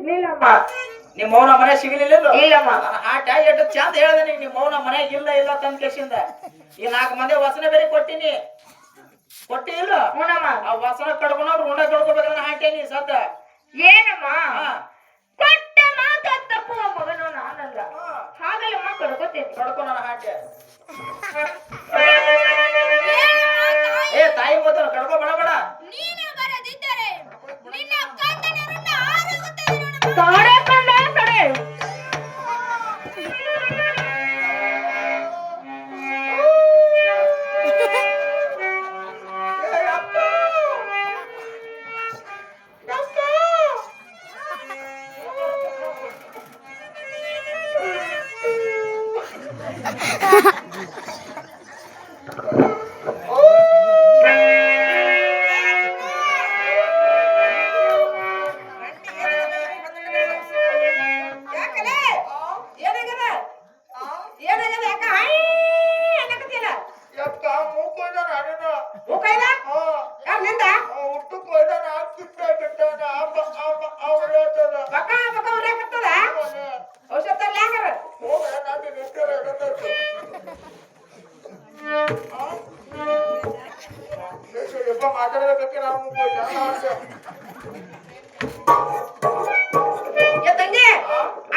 ಸಿಗ್ಲಿಲ್ಲಮ್ಮ. ನಿಮ್ಮ ಮೌನ ಮನೆ ಸಿಗಲಿಲ್ಲ ಇಲ್ಲಮ್ಮ. ಆಟ ಎಷ್ಟು ಚಂದ ಹೇಳ್ದೆ ನಿಮ್ಮ ಮೌನ ಮನೆಗೆ ಇಲ್ಲ ಇಲ್ಲ ತಂದ ಕೇಸಿಂದ ಈ 4 ಮಂದಿ ವಸನ ಬೇರೆ ಕೊಟ್ಟಿನಿ ಕೊಟ್ಟಿ ಇಲ್ಲ ಹೂನಮ್ಮ. ಆ ವಸನ ಕಡ್ಕೊಂಡ್ರು ಉಂಡ ಕಡ್ಕೋಬೇಕಂದ್ರೆ ಹಾಟೇನಿ ಸದ್ದ ಏನಮ್ಮ ಕೊಟ್ಟ ಮಾತು ತಪ್ಪುವ ಮಗನು ನಾನಲ್ಲ. ಹಾಗಲ್ಲಮ್ಮ ಕಡ್ಕೋತೇನೆ. ಕಡ್ಕೊ ನನ್ನ ಹಾಟೆ ಏ ತಾಯಿ ಗೊತ್ತ ಕಡ್ಕೊ ಬಡ ಬಡ ತಡೆ ಕಂಡ ತಡೆ.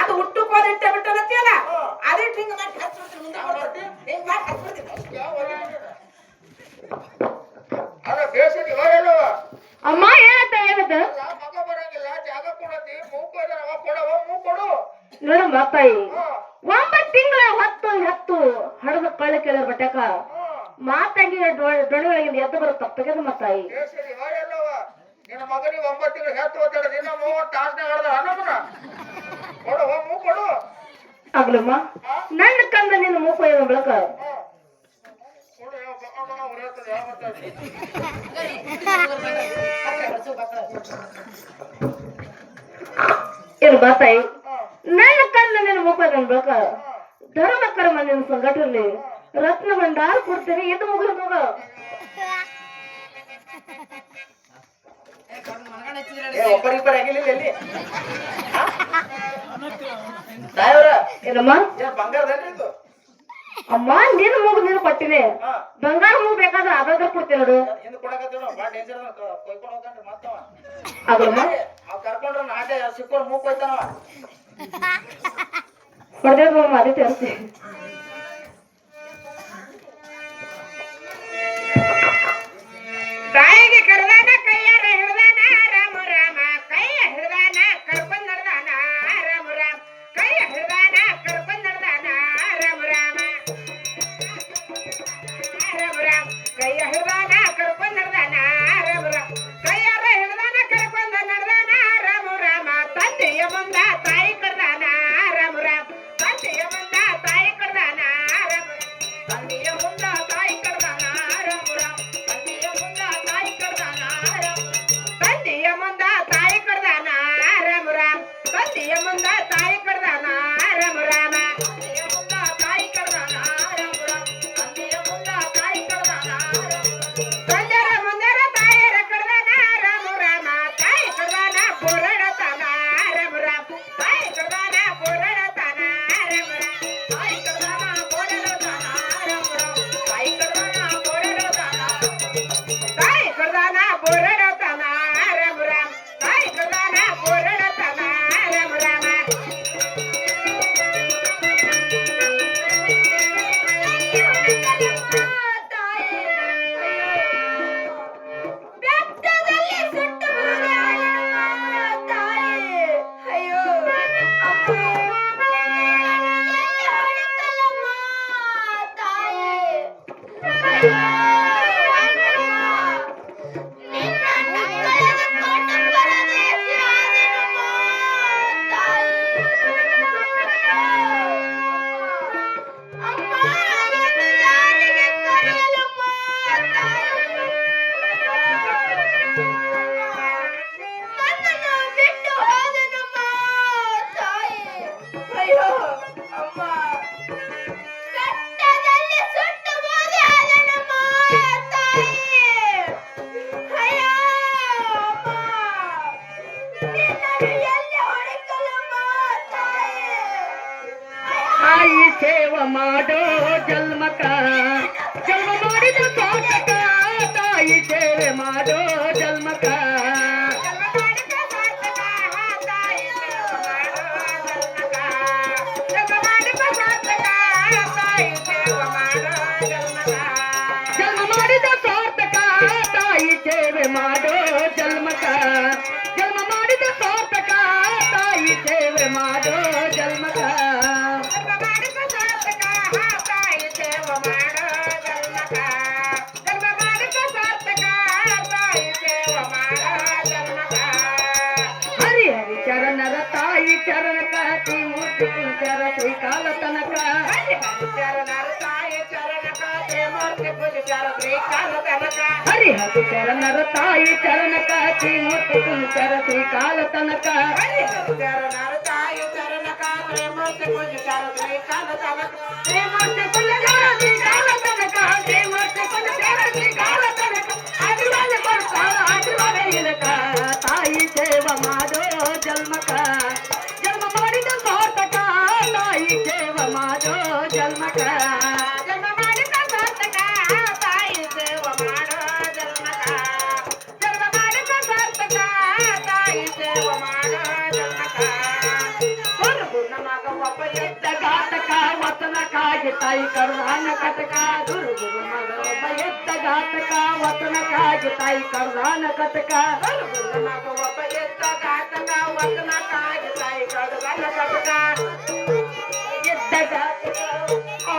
ಅದು ಹುಟ್ಟು ಕೋದಿಟ್ಟ ಬಿಟ್ಟಲ್ಲ ಅದೇ ಹಿಂಗ ಮಾಡಿ ಅಮ್ಮ ಏನಂತ ಹೇಳದ ನೋಡಮ್ಮ ತಾಯಿ 9 ತಿಂಗಳ ಹೊತ್ತು ಹಡದ ಕಳ್ಳ ಕೇಳ ಬಟ್ಟಕ ಮಾತಾಗಿ ದೊಡ್ಡೊಳಗಿಂದ ಎದ್ದು ಬರೋ ತಪ್ಪಗೆದು ಮತ್ತಾಯಿ ನಿನ್ನ ಮಗನಿಗೆ 9 ತಿಂಗಳು ಹೆತ್ತು ಓದಾಡ ದಿನ 30 ತಾಸನಾಗ ಕೊಡು ಆಗ್ಲಮ್ಮ ನನ್ನ ಕಂದ ನಿನ್ನ ಮೂಕೊಯ್ಯ ಬೆಳಕ ಏನು ಬಾತಾಯಿ ನನ್ನ ಕಂದ ನಿನ್ನ ಮೂಕೊಯ್ಯ ಬೆಳಕ ಧರ್ಮ ಕರ್ಮ ನಿನ್ನ ಸಂಘಟನೆ ರತ್ನ ಭಂಡಾರ ಕೊಡ್ತೇನೆ ಇದು ಮುಗಿದ ಮಗ ಒಬ್ಬರಿಬ್ಬರು ಆಗಿಲ್ಲ ಎಲ್ಲಿ ಏನಮ್ಮ ಬಂಗಾರದಲ್ಲಿ ಇದು ಅಮ್ಮ ನಿನ್ನ ಮೂಗು ನೀನು ಕೊಟ್ಟಿನಿ ಬಂಗಾರ ಮೂಗು ಬೇಕಾದ್ರೆ ಅದಾದ್ರೆ ಕೊಡ್ತೀನಿ ನೋಡು ಹಿಂದ್ ಕೊಡಕತ್ತೀವಿ ಭಾಳ ಡೇಂಜರ್ ಕೊಯ್ಕೊಂಡು ಹೋಗ್ತಾನ್ರಿ ಮತ್ತವ ಆಗಲ್ಲಮ್ಮ ಅವ್ ಕರ್ಕೊಂಡ್ರ ನಾಟೆ ಸಿಕ್ಕೊಂಡು ಮೂಗ್ ಕೊಯ್ತಾನವ ಹೊಡೆದೇವಮ್ಮ ಅದೇ ತರಿಸಿ ತಾಯಿಗೆ ಕರೆದಾನ ಕೈಯಾರ ಹಿಡ್ದಾನ ರಾಮ ರಾಮ ಕೈಯ ಹಿಡ್ದಾನ ಕರ್ಕೊಂಡ್ ನಡ್ದಾನ ರಾಮ ರಾಮ ಕೈಯ ಹಿಡ್ದಾನ ಕರ್ಕೊಂಡ್ ನಡ್ದಾನ ರಾಮ ರಾಮ ರಾಮ ರಾಮ ಕೈಯ ಹಿಡ್ದಾನ ಕರ್ಕೊಂಡ್ ನಡ್ದಾನ ರಾಮ ರಾಮ ಕೈಯಾರ ಹಿಡ್ದಾನ ಕರ್ಕೊಂಡ್ ನಡ್ದಾನ ರಾಮ ರಾಮ ತಂದೆಯ ಮುಂದ ತಾಯಿ ಕರ್ದಾನ ರಾಮ ರಾಮ ತಂದೆಯ ಮುಂದ ತಾಯಿ ಕರ್ದಾನ ರಾಮ ತಂದೆಯ ಮುಂದ ತಾಯಿ ಕರ್ದಾನ ರಾಮ ರಾಮ ತಂದೆಯ ಮುಂದ ತಾಯಿ ಕರ್ದಾನ ತಂದೆಯ ಮುಂದ ತಾಯಿ ಕರ್ದಾನ ರಾಮ ರಾಮ ತಂದೆಯ ಮುಂದ ತಾಯಿ ಕರ್ದಾನ ರಾಮ ರಾಮ ತಂದೆಯ ಮುಂದ ತಾಯಿ ಕರ್ದಾನ ರಾಮ ರಾಮ ತಂದೆಯ ಮುಂದ ತಾಯಿ ಕರ್ದಾನ ತಂದೆರ ಮುಂದರ ತಾಯರ ಕರ್ದಾನ ರಾಮ ರಾಮ ತಾಯಿ ಕರ್ದಾನ ಪುರಡತಾನ ರಾಮ ರಾಮ ತಾಯಿ ಕರ್ದಾನ ಪುರಡತಾನ ರಾಮ ರಾಮ ತಾಯಿ ಕರ್ದಾನ ಪುರಡತಾನ ರಾಮ ರಾಮ ತಾಯಿ ಕರ್ದಾನ ಪುರಡತಾನ ತಾಯಿ ಕರ್ದಾನ ಪುರಡತಾನ ರಾಮ ರಾಮ ತಾಯಿ ಕರ್ದಾನ ಪುರಡತಾನ ರಾಮ ರಾಮ ಮಾಡೋ ಜನ್ಮಕ ಜನ್ಮ ಮಾಡಿದ ಸಾರ್ಥಕ ತಾಯಿ ಸೇವೆ ಮಾಡೋ ಜನ್ಮಕ ಜನ್ಮ ಮಾಡಿದ ಸಾರ್ಥಕ ತಾಯಿ ಸೇವೆ ಮಾಡೋ ಜನ್ಮಕ ಜನ್ಮ ಮಾಡಿದ ಸಾರ್ಥಕ ತಾಯಿ ಸೇವೆ ಮಾಡೋ ಜನ್ಮಕ ಹರಿ ಹರಿ ಚರಣರ ತಾಯಿ ಚರಣಕ ತ್ರಿಮೂರ್ತಿ ಕುಂಚರ ಶ್ರೀಕಾಲ ತನಕ ಹರಿ ಹರಿ ಚರಣರ ತಾಯಿ ಚರಣಕ ತ್ರಿಮೂರ್ತಿ ಕುಂಚರ ಶ್ರೀಕಾಲ ತನಕ ಶ್ರೀಮೂರ್ತಿ ಕುಂಚರ ಶ್ರೀಕಾಲ ತನಕ ಶ್ರೀಮೂರ್ತಿ ಕುಂಚರ ಶ್ರೀಕಾಲ ತನಕ ಆಶೀರ್ವಾದ ಕೊಡ್ತಾಳ ಆಶೀರ್ವಾದ ಇಲಕ ತಾಯಿ ಸೇವ ಮಾಡೋ ಜನ್ಮಕ ಜನ್ಮ ಮಾಡಿದ ಸಾರ್ಥಕ ತಾಯಿ ಸೇವ ಮಾಡೋ ಜನ್ಮಕ ಜನ್ಮ ಮಾಡಿದ ಸಾರ್ಥಕ ತಾಯಿ ಸೇವ ಮಾಡೋ ಜನ್ಮಕ ಜನ್ಮ ಮಾಡಿದ ಸಾರ್ಥಕ ತಾಯಿ ಸೇವ ಮಾಡೋ ಜನ್ಮಕ ಗುರುಗುಣ ಮಗ ಒಬ್ಬ ಎದ್ದ ಘಾತಕ ವತನಕ್ಕಾಗಿ ತಾಯಿ ಕರುಣಾನ ಕಟಕ ಗುರುಗುರು ಮಗ ಒಬ್ಬ ಎದ್ದ ಘಾತಕ ವತನಕ್ಕಾಗಿ ತಾಯಿ ಕರುಣಾನ ಕಟಕ ಗುರುಗುಣ ಮಗ ಒಬ್ಬ ಎದ್ದ ಘಾತಕ ವತನಕ್ಕಾಗಿ ತಾಯಿ ಕರುಣಾನ ಕಟಕ ಎದ್ದ ಘಾತಕ ಆ